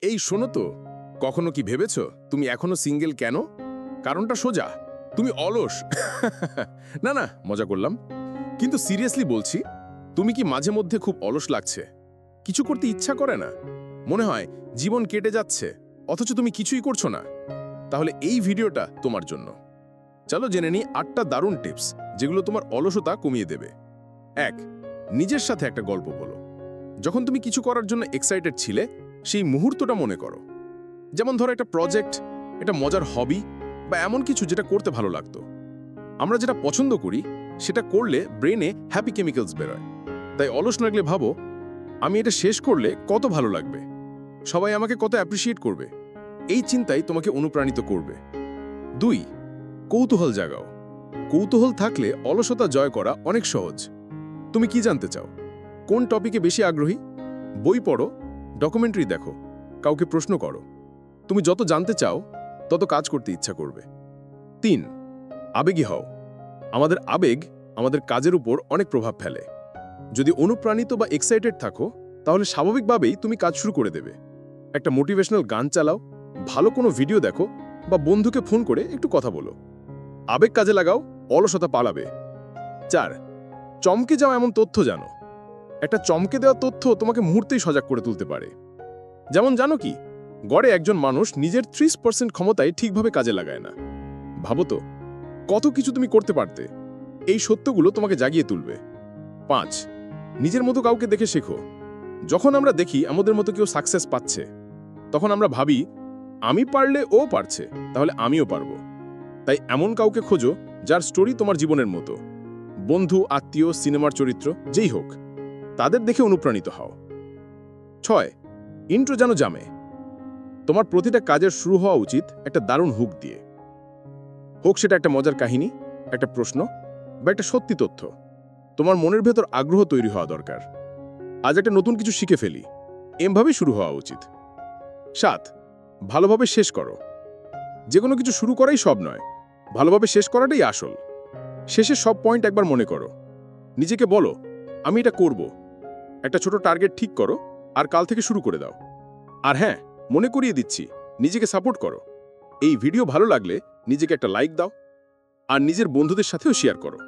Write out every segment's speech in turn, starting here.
এই শোনো তো, কখনো কি ভেবেছো তুমি এখনো সিঙ্গেল কেন? কারণটা সোজা, তুমি অলস। না না, মজা করলাম। কিন্তু সিরিয়াসলি বলছি, তুমি কি মাঝে মধ্যে খুব অলস লাগছে? কিছু করতে ইচ্ছা করে না? মনে হয় জীবন কেটে যাচ্ছে, অথচ তুমি কিছুই করছো না? তাহলে এই ভিডিওটা তোমার জন্য। চলো জেনে নিই 8টা দারুণ টিপস, যেগুলো তোমার অলসতা কমিয়ে দেবে। 1. নিজের সাথে একটা গল্প বলো। যখন তুমি কিছু করার জন্য এক্সাইটেড ছিলে, সেই মুহূর্তটা মনে করো। যেমন ধরো একটা প্রজেক্ট, একটা মজার হবি, বা এমন কিছু যেটা করতে ভালো লাগতো। আমরা যেটা পছন্দ করি সেটা করলে ব্রেনে হ্যাপি কেমিক্যালস বেরোয়। তাই অলস লাগলে ভাবো, আমি এটা শেষ করলে কত ভালো লাগবে, সবাই আমাকে কত অ্যাপ্রিসিয়েট করবে। এই চিন্তাই তোমাকে অনুপ্রাণিত করবে। 2. কৌতূহল জাগাও। কৌতূহল থাকলে অলসতা জয় করা অনেক সহজ। তুমি কি জানতে চাও? কোন টপিকে বেশি আগ্রহী? বই পড়ো, ডকুমেন্টারি দেখো, কাউকে প্রশ্ন করো। তুমি যত জানতে চাও, তত কাজ করতে ইচ্ছা করবে। 3. আবেগী হও। আমাদের আবেগ আমাদের কাজের উপর অনেক প্রভাব ফেলে। যদি অনুপ্রাণিত বা এক্সাইটেড থাকো, তাহলে স্বাভাবিকভাবেই তুমি কাজ শুরু করে দেবে। একটা মোটিভেশনাল গান চালাও, ভালো কোনো ভিডিও দেখো, বা বন্ধুকে ফোন করে একটু কথা বলো। আবেগ কাজে লাগাও, অলসতা পালাবে। 4. চমকে যাও এমন তথ্য জানো। একটা চমকে দেওয়া তথ্য তোমাকে মুহূর্তেই সজাগ করে তুলতে পারে। যেমন জানো কি, গড়ে একজন মানুষ নিজের 30% ক্ষমতায় ঠিকভাবে কাজে লাগায় না। ভাবো তো, কত কিছু তুমি করতে পারতে। এই সত্যগুলো তোমাকে জাগিয়ে তুলবে। 5. নিজের মতো কাউকে দেখে শেখো। যখন আমরা দেখি আমাদের মতো কেউ সাকসেস পাচ্ছে, তখন আমরা ভাবি, আমি পারলে ও পারছে, তাহলে আমিও পারবো। তাই এমন কাউকে খোঁজো যার স্টোরি তোমার জীবনের মতো। বন্ধু, আত্মীয়, সিনেমার চরিত্র, যেই হোক, তাদের দেখে অনুপ্রাণিত হও। 6. ইন্ট্রো যেন জামে। তোমার প্রতিটা কাজের শুরু হওয়া উচিত একটা দারুণ হুক দিয়ে। হোক সেটা একটা মজার কাহিনী, একটা প্রশ্ন, বা একটা সত্যি তথ্য। তোমার মনের ভেতর আগ্রহ তৈরি হওয়া দরকার। আজ একটা নতুন কিছু শিখে ফেলি, এমভাবেই শুরু হওয়া উচিত। 7. ভালোভাবে শেষ করো। যে কোনো কিছু শুরু করাই সব নয়, ভালোভাবে শেষ করাটাই আসল। শেষে সব পয়েন্ট একবার মনে করো। নিজেকে বলো, আমি এটা করব। একটা ছোট টার্গেট ঠিক করো, আর কাল থেকে শুরু করে দাও। আর হ্যাঁ, মনে করিয়ে দিচ্ছি, নিজেকে সাপোর্ট করো। এই ভিডিও ভালো লাগলে নিজেকে একটা লাইক দাও, আর নিজের বন্ধুদের সাথেও শেয়ার করো।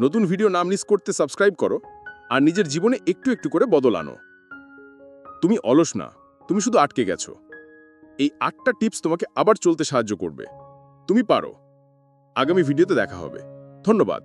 নতুন ভিডিও না মিস করতে সাবস্ক্রাইব করো, আর নিজের জীবনে একটু একটু করে বদল আনো। তুমি অলস না, তুমি শুধু আটকে গেছো। এই 8টা টিপস তোমাকে আবার চলতে সাহায্য করবে। তুমি পারো। আগামী ভিডিওতে দেখা হবে। ধন্যবাদ।